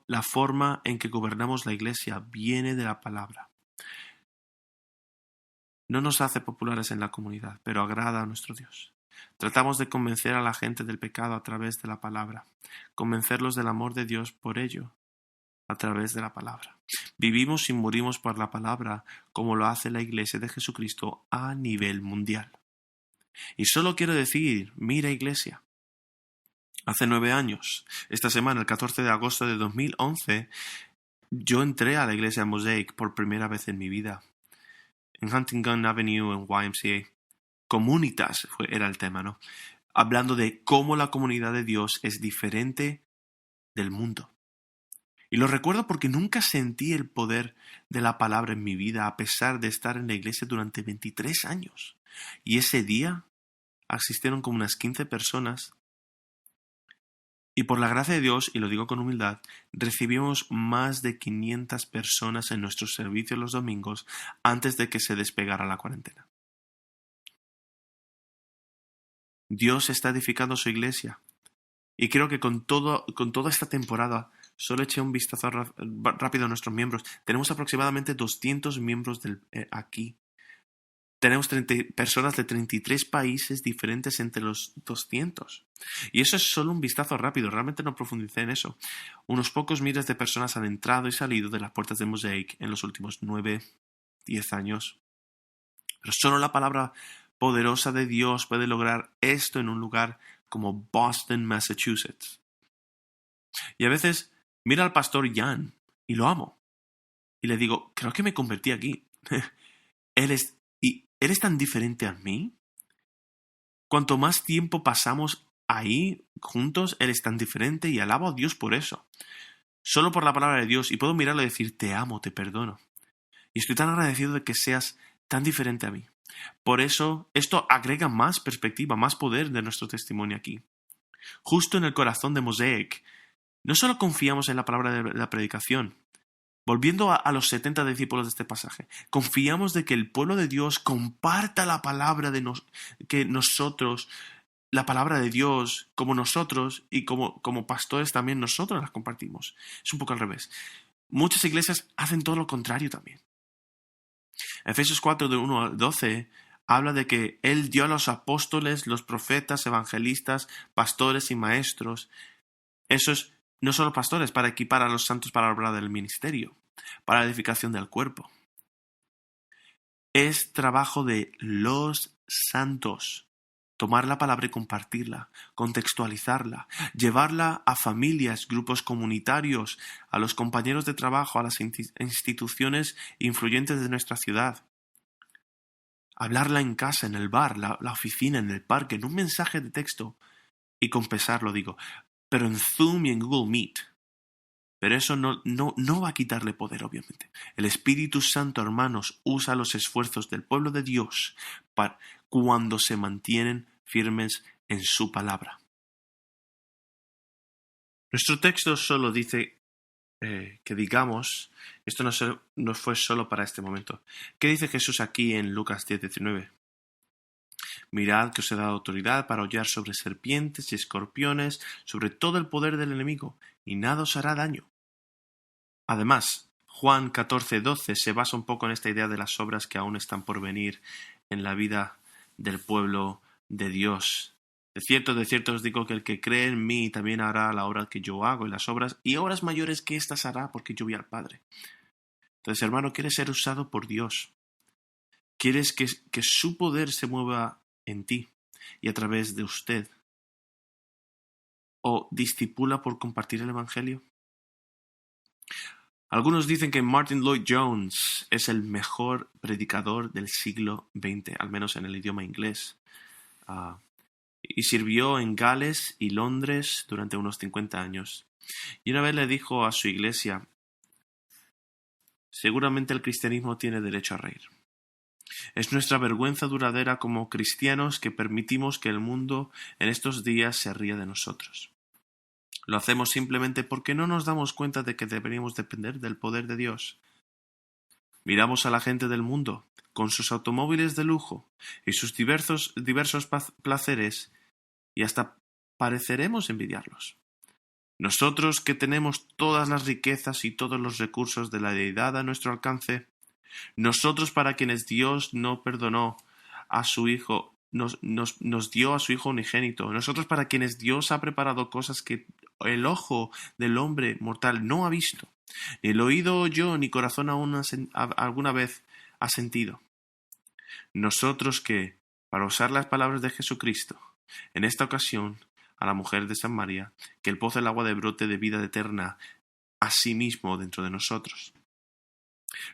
la forma en que gobernamos la iglesia viene de la palabra. No nos hace populares en la comunidad, pero agrada a nuestro Dios. Tratamos de convencer a la gente del pecado a través de la palabra, convencerlos del amor de Dios por ello, a través de la palabra. Vivimos y morimos por la palabra como lo hace la Iglesia de Jesucristo a nivel mundial. Y solo quiero decir, mira iglesia, hace 9 años, esta semana, el 14 de agosto de 2011, yo entré a la iglesia Mosaic por primera vez en mi vida. En Huntington Avenue, en YMCA. Comunitas era el tema, ¿no? Hablando de cómo la comunidad de Dios es diferente del mundo. Y lo recuerdo porque nunca sentí el poder de la palabra en mi vida, a pesar de estar en la iglesia durante 23 años. Y ese día asistieron como unas 15 personas. Y por la gracia de Dios, y lo digo con humildad, recibimos más de 500 personas en nuestros servicios los domingos antes de que se despegara la cuarentena. Dios está edificando su iglesia. Y creo que con toda esta temporada, solo eché un vistazo rápido a nuestros miembros. Tenemos aproximadamente 200 miembros aquí. Tenemos personas de 33 países diferentes entre los 200. Y eso es solo un vistazo rápido, realmente no profundicé en eso. Unos pocos miles de personas han entrado y salido de las puertas de Mosaic en los últimos 9, 10 años. Pero solo la palabra poderosa de Dios puede lograr esto en un lugar como Boston, Massachusetts. Y a veces mira al pastor Jan y lo amo. Y le digo, creo que me convertí aquí. Él es tan diferente a mí. Cuanto más tiempo pasamos ahí juntos, Él es tan diferente y alabo a Dios por eso. Solo por la palabra de Dios. Y puedo mirarlo y decir, te amo, te perdono. Y estoy tan agradecido de que seas tan diferente a mí. Por eso, esto agrega más perspectiva, más poder de nuestro testimonio aquí. Justo en el corazón de Mosaic, no solo confiamos en la palabra de la predicación. Volviendo a los 70 discípulos de este pasaje, confiamos de que el pueblo de Dios comparta la palabra que nosotros, la palabra de Dios, como nosotros y como pastores también nosotros las compartimos. Es un poco al revés. Muchas iglesias hacen todo lo contrario también. Efesios 4, de 1 al 12, habla de que Él dio a los apóstoles, los profetas, evangelistas, pastores y maestros. Esos no solo pastores, para equipar a los santos para la obra del ministerio, para la edificación del cuerpo. Es trabajo de los santos tomar la palabra y compartirla, contextualizarla, llevarla a familias, grupos comunitarios, a los compañeros de trabajo, a las instituciones influyentes de nuestra ciudad. Hablarla en casa, en el bar, la oficina, en el parque, en un mensaje de texto y confesarlo, digo, pero en Zoom y en Google Meet. Pero eso no va a quitarle poder, obviamente. El Espíritu Santo, hermanos, usa los esfuerzos del pueblo de Dios cuando se mantienen firmes en su palabra. Nuestro texto solo dice que digamos, esto no fue solo para este momento. ¿Qué dice Jesús aquí en Lucas 10:19? Mirad que os he dado autoridad para hollar sobre serpientes y escorpiones, sobre todo el poder del enemigo, y nada os hará daño. Además, Juan 14:12 se basa un poco en esta idea de las obras que aún están por venir en la vida del pueblo de Dios. De cierto os digo que el que cree en mí también hará la obra que yo hago, y obras mayores que éstas hará, porque yo voy al Padre. Entonces, hermano, ¿quieres ser usado por Dios? ¿Quieres que su poder se mueva en ti y a través de usted? ¿O discipula por compartir el Evangelio? Algunos dicen que Martin Lloyd-Jones es el mejor predicador del siglo XX, al menos en el idioma inglés. Y sirvió en Gales y Londres durante unos 50 años. Y una vez le dijo a su iglesia, seguramente el cristianismo tiene derecho a reír. Es nuestra vergüenza duradera como cristianos que permitimos que el mundo en estos días se ría de nosotros. Lo hacemos simplemente porque no nos damos cuenta de que deberíamos depender del poder de Dios. Miramos a la gente del mundo, con sus automóviles de lujo y sus diversos placeres, y hasta pareceremos envidiarlos. Nosotros que tenemos todas las riquezas y todos los recursos de la deidad a nuestro alcance, nosotros para quienes Dios no perdonó a su Hijo, nos dio a su Hijo unigénito, nosotros para quienes Dios ha preparado cosas que el ojo del hombre mortal no ha visto, ni el oído oyó, ni corazón aún alguna vez ha sentido. Nosotros que, para usar las palabras de Jesucristo, en esta ocasión, a la mujer de Samaria, que el pozo del agua de brote de vida eterna a sí mismo dentro de nosotros.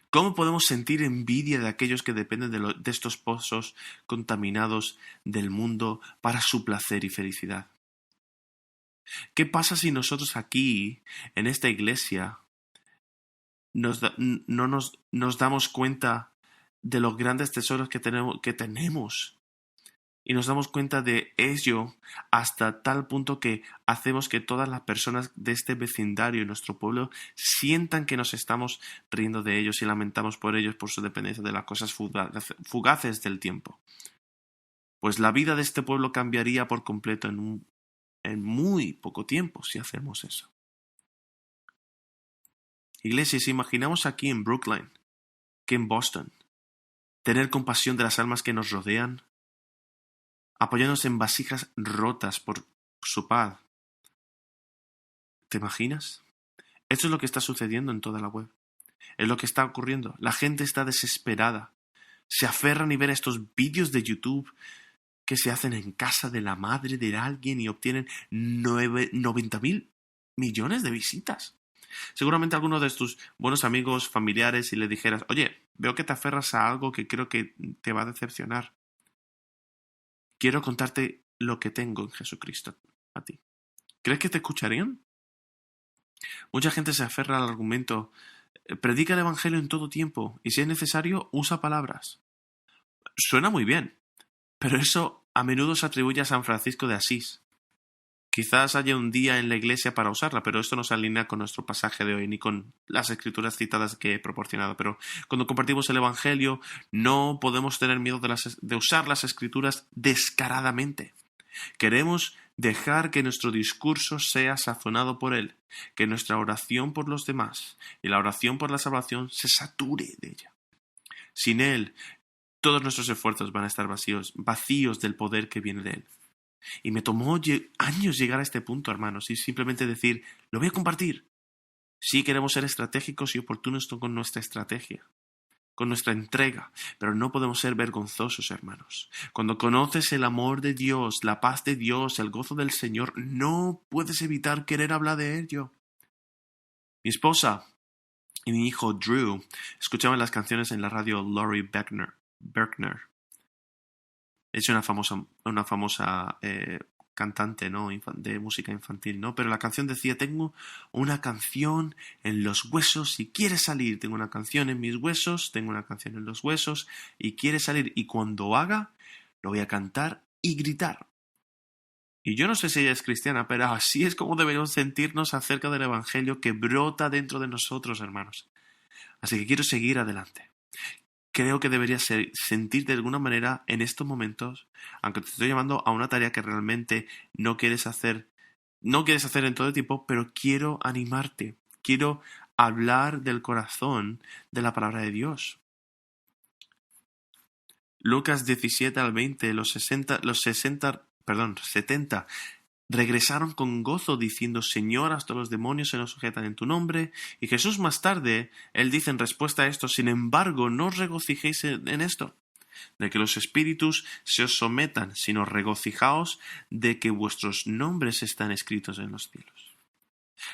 ¿Cómo podemos sentir envidia de aquellos que dependen de estos pozos contaminados del mundo para su placer y felicidad? ¿Qué pasa si nosotros aquí, en esta iglesia, no nos damos cuenta de los grandes tesoros que tenemos y nos damos cuenta de ello hasta tal punto que hacemos que todas las personas de este vecindario y nuestro pueblo sientan que nos estamos riendo de ellos y lamentamos por ellos por su dependencia de las cosas fugaces del tiempo? Pues la vida de este pueblo cambiaría por completo en muy poco tiempo si hacemos eso. Iglesia, si imaginamos aquí en Brookline, que en Boston, tener compasión de las almas que nos rodean, apoyándonos en vasijas rotas por su paz. ¿Te imaginas? Esto es lo que está sucediendo en toda la web. Es lo que está ocurriendo. La gente está desesperada. Se aferran y ven estos vídeos de YouTube que se hacen en casa de la madre de alguien y obtienen 90.000 millones de visitas. Seguramente alguno de tus buenos amigos, familiares, si le dijeras, oye, veo que te aferras a algo que creo que te va a decepcionar. Quiero contarte lo que tengo en Jesucristo a ti. ¿Crees que te escucharían? Mucha gente se aferra al argumento, predica el Evangelio en todo tiempo y si es necesario, usa palabras. Suena muy bien, pero eso a menudo se atribuye a San Francisco de Asís. Quizás haya un día en la iglesia para usarla, pero esto no se alinea con nuestro pasaje de hoy ni con las escrituras citadas que he proporcionado. Pero cuando compartimos el Evangelio no podemos tener miedo de usar las escrituras descaradamente. Queremos dejar que nuestro discurso sea sazonado por Él, que nuestra oración por los demás y la oración por la salvación se sature de ella. Sin Él, todos nuestros esfuerzos van a estar vacíos del poder que viene de Él. Y me tomó años llegar a este punto, hermanos, y simplemente decir, lo voy a compartir. Sí queremos ser estratégicos y oportunos con nuestra estrategia, con nuestra entrega, pero no podemos ser vergonzosos, hermanos. Cuando conoces el amor de Dios, la paz de Dios, el gozo del Señor, no puedes evitar querer hablar de ello. Mi esposa y mi hijo Drew escuchaban las canciones en la radio Laurie Berkner. Es una famosa cantante, ¿no? De música infantil, ¿no? Pero la canción decía, tengo una canción en los huesos y quiere salir. Tengo una canción en mis huesos, tengo una canción en los huesos y quiere salir. Y cuando haga, lo voy a cantar y gritar. Y yo no sé si ella es cristiana, pero así es como debemos sentirnos acerca del Evangelio que brota dentro de nosotros, hermanos. Así que quiero seguir adelante. Creo que deberías sentir de alguna manera en estos momentos, aunque te estoy llamando a una tarea que realmente no quieres hacer en todo el tiempo, pero quiero animarte, quiero hablar del corazón de la palabra de Dios. Lucas 17 al 20, los 70 regresaron con gozo diciendo, Señor, hasta los demonios se nos sujetan en tu nombre. Y Jesús más tarde, él dice en respuesta a esto, sin embargo, no os regocijéis en esto, de que los espíritus se os sometan, sino regocijaos de que vuestros nombres están escritos en los cielos.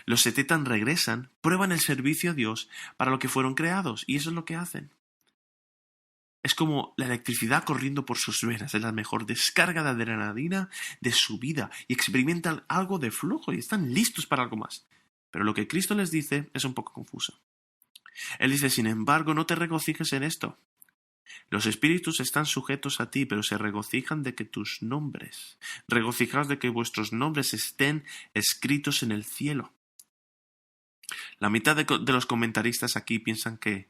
Los 70 regresan, prueban el servicio a Dios para lo que fueron creados, y eso es lo que hacen. Es como la electricidad corriendo por sus venas, es la mejor descarga de adrenalina de su vida y experimentan algo de flujo y están listos para algo más. Pero lo que Cristo les dice es un poco confuso. Él dice, sin embargo, no te regocijes en esto. Los espíritus están sujetos a ti, pero se regocijan de que tus nombres, regocijaos de que vuestros nombres estén escritos en el cielo. La mitad de los comentaristas aquí piensan que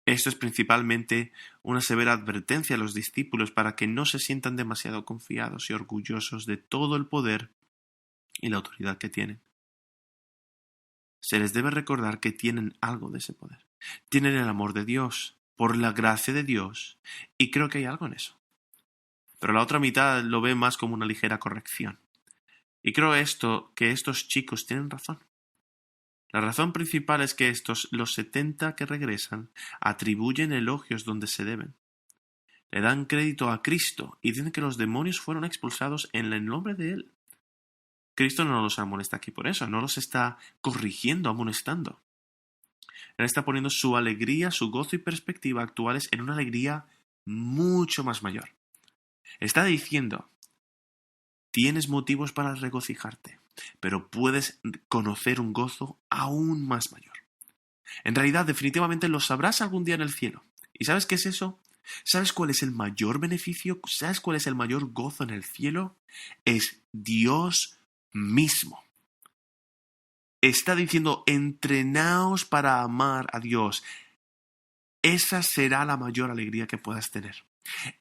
esto es principalmente una severa advertencia a los discípulos para que no se sientan demasiado confiados y orgullosos de todo el poder y la autoridad que tienen. Se les debe recordar que tienen algo de ese poder. Tienen el amor de Dios, por la gracia de Dios, y creo que hay algo en eso. Pero la otra mitad lo ve más como una ligera corrección. Y creo que estos chicos tienen razón. La razón principal es que los 70 que regresan, atribuyen elogios donde se deben. Le dan crédito a Cristo y dicen que los demonios fueron expulsados en el nombre de Él. Cristo no los amonesta aquí por eso, no los está corrigiendo, amonestando. Él está poniendo su alegría, su gozo y perspectiva actuales en una alegría mucho más mayor. Está diciendo, tienes motivos para regocijarte, pero puedes conocer un gozo aún más mayor. En realidad, definitivamente lo sabrás algún día en el cielo. ¿Y sabes qué es eso? ¿Sabes cuál es el mayor beneficio? ¿Sabes cuál es el mayor gozo en el cielo? Es Dios mismo. Está diciendo, entrenaos para amar a Dios. Esa será la mayor alegría que puedas tener.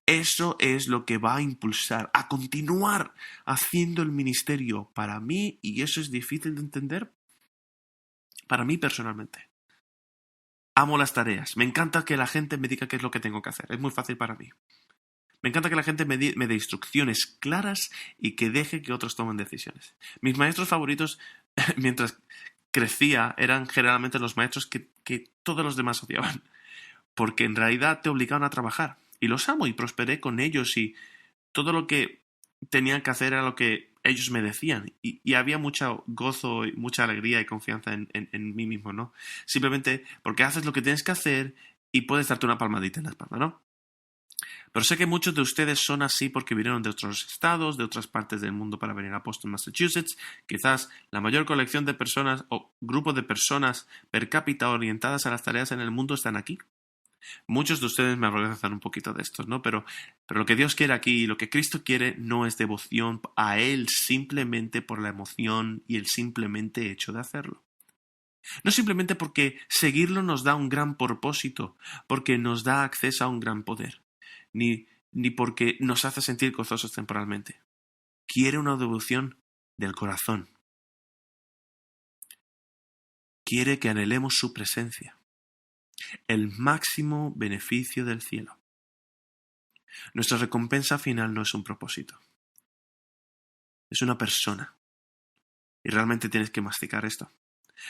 Eso es lo que va a impulsar a continuar haciendo el ministerio para mí, y eso es difícil de entender para mí personalmente. Amo las tareas. Me encanta que la gente me diga qué es lo que tengo que hacer. Es muy fácil para mí. Me encanta que la gente me dé instrucciones claras y que deje que otros tomen decisiones. Mis maestros favoritos, mientras crecía, eran generalmente los maestros que todos los demás odiaban, porque en realidad te obligaban a trabajar. Y los amo y prosperé con ellos y todo lo que tenían que hacer era lo que ellos me decían. Y había mucho gozo y mucha alegría y confianza en mí mismo, ¿no? Simplemente porque haces lo que tienes que hacer y puedes darte una palmadita en la espalda, ¿no? Pero sé que muchos de ustedes son así porque vinieron de otros estados, de otras partes del mundo para venir a Boston, Massachusetts. Quizás la mayor colección de personas o grupo de personas per cápita orientadas a las tareas en el mundo están aquí. Muchos de ustedes me avergüenzan un poquito de esto, ¿no? Pero lo que Dios quiere aquí, lo que Cristo quiere, no es devoción a Él simplemente por la emoción y el simplemente hecho de hacerlo. No simplemente porque seguirlo nos da un gran propósito, porque nos da acceso a un gran poder, ni porque nos hace sentir gozosos temporalmente. Quiere una devoción del corazón. Quiere que anhelemos su presencia. El máximo beneficio del cielo. Nuestra recompensa final no es un propósito. Es una persona. Y realmente tienes que masticar esto.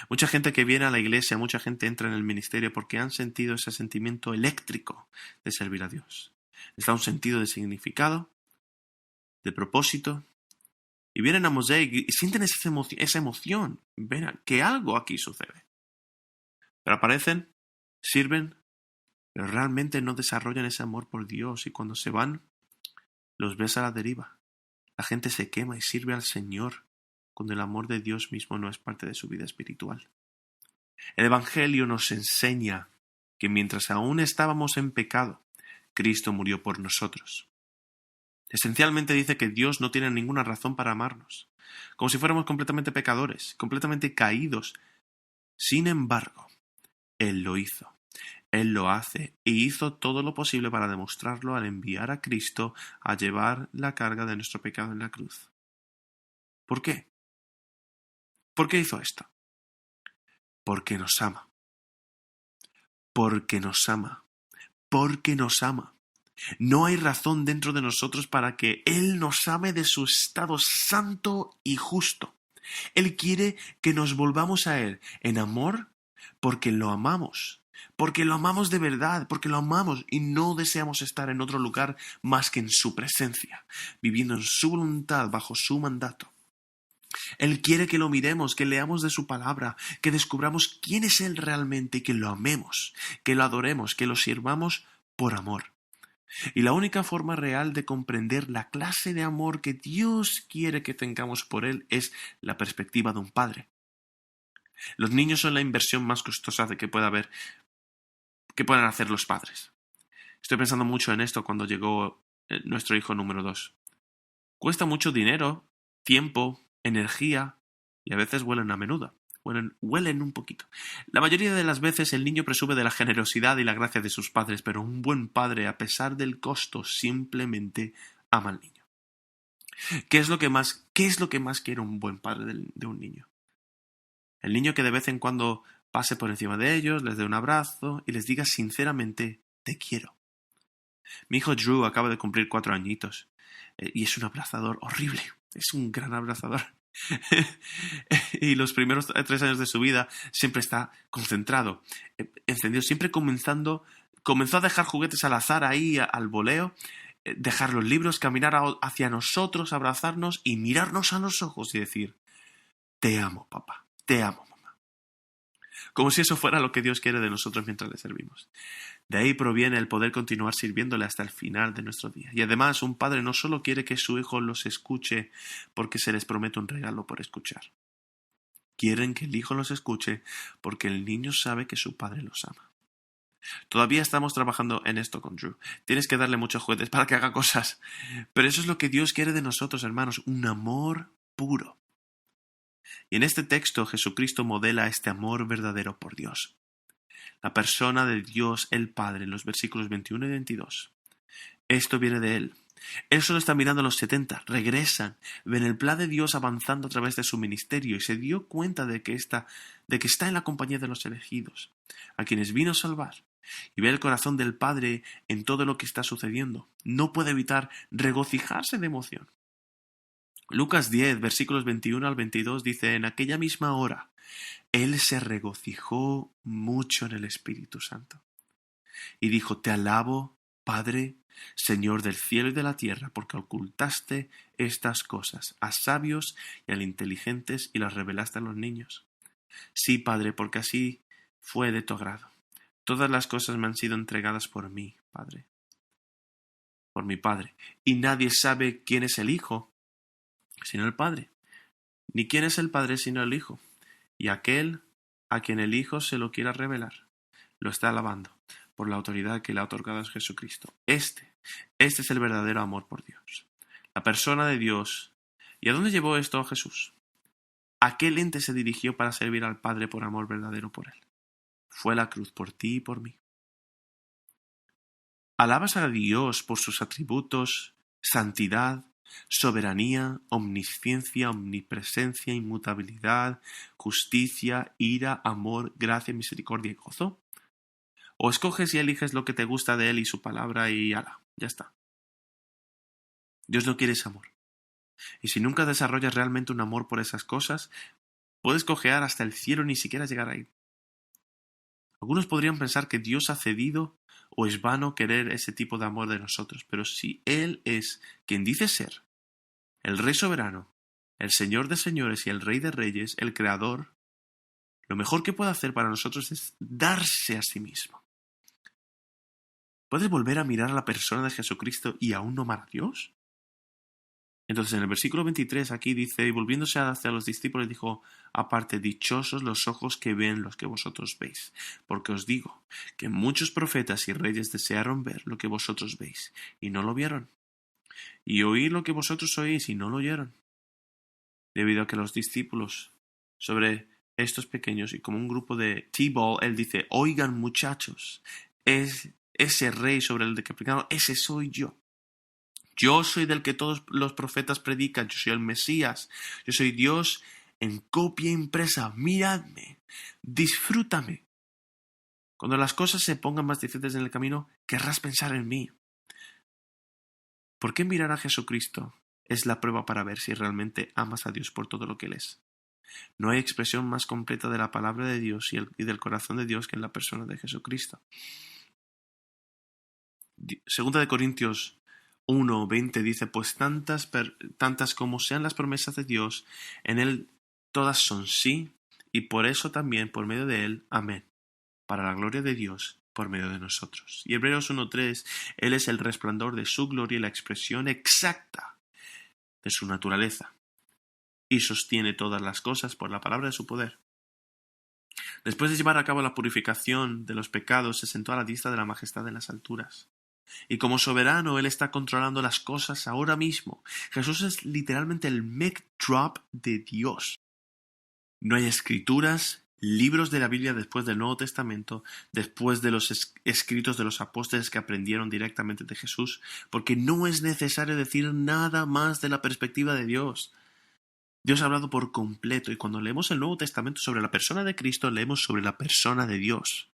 Mucha gente que viene a la iglesia, mucha gente entra en el ministerio porque han sentido ese sentimiento eléctrico de servir a Dios. Les da un sentido de significado, de propósito. Y vienen a Mosaic y sienten esa emoción. Ven que algo aquí sucede. Pero aparecen, sirven, pero realmente no desarrollan ese amor por Dios. Y cuando se van, los ves a la deriva. La gente se quema y sirve al Señor cuando el amor de Dios mismo no es parte de su vida espiritual. El Evangelio nos enseña que mientras aún estábamos en pecado, Cristo murió por nosotros. Esencialmente dice que Dios no tiene ninguna razón para amarnos, como si fuéramos completamente pecadores, completamente caídos. Sin embargo, Él lo hizo. Él lo hace y hizo todo lo posible para demostrarlo al enviar a Cristo a llevar la carga de nuestro pecado en la cruz. ¿Por qué? ¿Por qué hizo esto? Porque nos ama. Porque nos ama. Porque nos ama. No hay razón dentro de nosotros para que Él nos ame de su estado santo y justo. Él quiere que nos volvamos a Él en amor porque lo amamos. Porque lo amamos de verdad, porque lo amamos y no deseamos estar en otro lugar más que en su presencia, viviendo en su voluntad bajo su mandato. Él quiere que lo miremos, que leamos de su palabra, que descubramos quién es Él realmente y que lo amemos, que lo adoremos, que lo sirvamos por amor. Y la única forma real de comprender la clase de amor que Dios quiere que tengamos por Él es la perspectiva de un padre. Los niños son la inversión más costosa que pueda haber, que puedan hacer los padres. Estoy pensando mucho en esto cuando llegó nuestro hijo número 2. Cuesta mucho dinero, tiempo, energía y a veces huelen a menudo. Huelen un poquito. La mayoría de las veces el niño presume de la generosidad y la gracia de sus padres, pero un buen padre, a pesar del costo, simplemente ama al niño. ¿Qué es lo que más quiere un buen padre de un niño? El niño que de vez en cuando pase por encima de ellos, les dé un abrazo y les diga sinceramente, te quiero. Mi hijo Drew acaba de cumplir 4 añitos y es un abrazador horrible. Es un gran abrazador. Y los primeros 3 años de su vida siempre está concentrado, encendido, siempre comenzó a dejar juguetes al azar ahí al voleo, dejar los libros, caminar hacia nosotros, abrazarnos y mirarnos a los ojos y decir, te amo, papá, te amo, mamá. Como si eso fuera lo que Dios quiere de nosotros mientras le servimos. De ahí proviene el poder continuar sirviéndole hasta el final de nuestro día. Y además, un padre no solo quiere que su hijo los escuche porque se les promete un regalo por escuchar. Quieren que el hijo los escuche porque el niño sabe que su padre los ama. Todavía estamos trabajando en esto con Drew. Tienes que darle muchos juguetes para que haga cosas. Pero eso es lo que Dios quiere de nosotros, hermanos, un amor puro. Y en este texto Jesucristo modela este amor verdadero por Dios. La persona de Dios el Padre en los versículos 21 y 22. Esto viene de Él. Él solo está mirando a los 70, regresan, ven el plan de Dios avanzando a través de su ministerio y se dio cuenta de que está en la compañía de los elegidos, a quienes vino a salvar, y ve el corazón del Padre en todo lo que está sucediendo. No puede evitar regocijarse de emoción. Lucas 10, versículos 21 al 22 dice, en aquella misma hora, Él se regocijó mucho en el Espíritu Santo y dijo, te alabo, Padre, Señor del cielo y de la tierra, porque ocultaste estas cosas a sabios y a inteligentes y las revelaste a los niños. Sí, Padre, porque así fue de tu agrado. Todas las cosas me han sido entregadas por mí, Padre, por mi Padre, y nadie sabe quién es el Hijo, sino el Padre, ni quién es el Padre, sino el Hijo, y aquel a quien el Hijo se lo quiera revelar, lo está alabando por la autoridad que le ha otorgado a Jesucristo. Este es el verdadero amor por Dios, la persona de Dios. ¿Y a dónde llevó esto a Jesús? ¿A qué ente se dirigió para servir al Padre por amor verdadero por Él? Fue la cruz por ti y por mí. Alabas a Dios por sus atributos, santidad, soberanía, omnisciencia, omnipresencia, inmutabilidad, justicia, ira, amor, gracia, misericordia y gozo. O escoges y eliges lo que te gusta de Él y su palabra y ala, ya está. Dios no quiere ese amor. Y si nunca desarrollas realmente un amor por esas cosas, puedes cojear hasta el cielo y ni siquiera llegar ahí. Algunos podrían pensar que Dios ha cedido o es vano querer ese tipo de amor de nosotros, pero si Él es quien dice ser, el Rey soberano, el Señor de señores y el Rey de reyes, el Creador, lo mejor que puede hacer para nosotros es darse a sí mismo. ¿Puedes volver a mirar a la persona de Jesucristo y aún no amar a Dios? Entonces en el versículo 23 aquí dice, y volviéndose hacia los discípulos dijo, aparte, dichosos los ojos que ven los que vosotros veis, porque os digo que muchos profetas y reyes desearon ver lo que vosotros veis, y no lo vieron, y oír lo que vosotros oís, y no lo oyeron. Debido a que los discípulos sobre estos pequeños, y como un grupo de T-ball, él dice, oigan muchachos, es ese rey sobre el de que predicaron, ese soy yo. Yo soy del que todos los profetas predican, yo soy el Mesías, yo soy Dios en copia impresa, miradme, disfrútame. Cuando las cosas se pongan más difíciles en el camino, querrás pensar en mí. ¿Por qué mirar a Jesucristo es la prueba para ver si realmente amas a Dios por todo lo que Él es? No hay expresión más completa de la palabra de Dios y del corazón de Dios que en la persona de Jesucristo. Segunda de Corintios 1:20 dice, pues tantas como sean las promesas de Dios, en Él todas son sí, y por eso también por medio de Él, amén, para la gloria de Dios por medio de nosotros. Y Hebreos 1:3, Él es el resplandor de su gloria y la expresión exacta de su naturaleza, y sostiene todas las cosas por la palabra de su poder. Después de llevar a cabo la purificación de los pecados, se sentó a la diestra de la majestad en las alturas. Y como soberano, Él está controlando las cosas ahora mismo. Jesús es literalmente el mic drop de Dios. No hay escrituras, libros de la Biblia después del Nuevo Testamento, después de los escritos de los apóstoles que aprendieron directamente de Jesús, porque no es necesario decir nada más de la perspectiva de Dios. Dios ha hablado por completo, y cuando leemos el Nuevo Testamento sobre la persona de Cristo, leemos sobre la persona de Dios.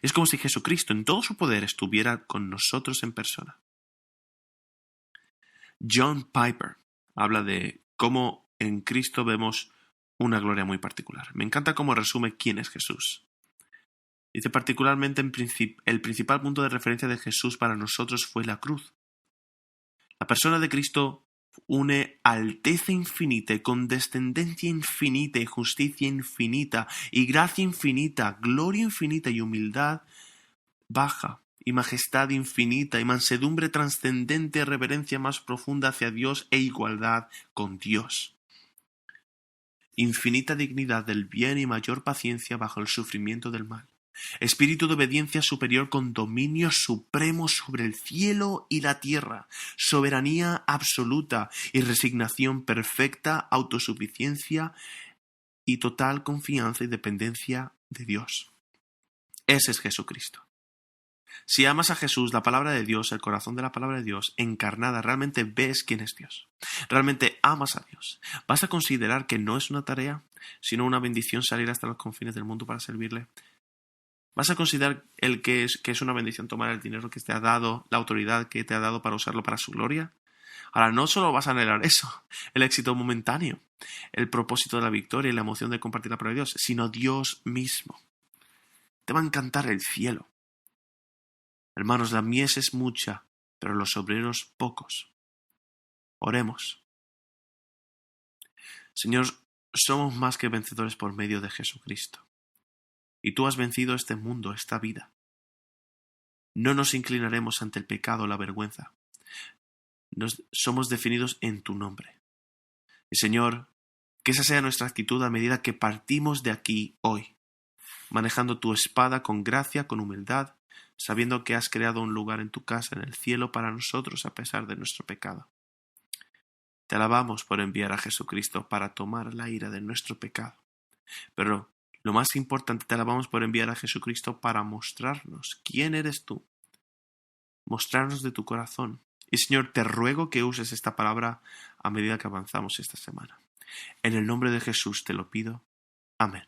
Es como si Jesucristo en todo su poder estuviera con nosotros en persona. John Piper habla de cómo en Cristo vemos una gloria muy particular. Me encanta cómo resume quién es Jesús. Dice particularmente el principal punto de referencia de Jesús para nosotros fue la cruz. La persona de Cristo une alteza infinita, condescendencia infinita y justicia infinita y gracia infinita, gloria infinita y humildad baja y majestad infinita y mansedumbre trascendente, reverencia más profunda hacia Dios e igualdad con Dios. Infinita dignidad del bien y mayor paciencia bajo el sufrimiento del mal. Espíritu de obediencia superior con dominio supremo sobre el cielo y la tierra, soberanía absoluta y resignación perfecta, autosuficiencia y total confianza y dependencia de Dios. Ese es Jesucristo. Si amas a Jesús, la palabra de Dios, el corazón de la palabra de Dios, encarnada, realmente ves quién es Dios. Realmente amas a Dios. Vas a considerar que no es una tarea, sino una bendición salir hasta los confines del mundo para servirle. ¿Vas a considerar que es una bendición tomar el dinero que te ha dado, la autoridad que te ha dado para usarlo para su gloria? Ahora, no solo vas a anhelar eso, el éxito momentáneo, el propósito de la victoria y la emoción de compartir la palabra de Dios, sino Dios mismo. Te va a encantar el cielo. Hermanos, la mies es mucha, pero los obreros pocos. Oremos. Señor, somos más que vencedores por medio de Jesucristo. Y tú has vencido este mundo, esta vida. No nos inclinaremos ante el pecado o la vergüenza. Somos definidos en tu nombre. Y Señor, que esa sea nuestra actitud a medida que partimos de aquí hoy, manejando tu espada con gracia, con humildad, sabiendo que has creado un lugar en tu casa, en el cielo, para nosotros a pesar de nuestro pecado. Te alabamos por enviar a Jesucristo para tomar la ira de nuestro pecado. Pero lo más importante, te alabamos por enviar a Jesucristo para mostrarnos quién eres tú, mostrarnos de tu corazón. Y Señor, te ruego que uses esta palabra a medida que avanzamos esta semana. En el nombre de Jesús te lo pido. Amén.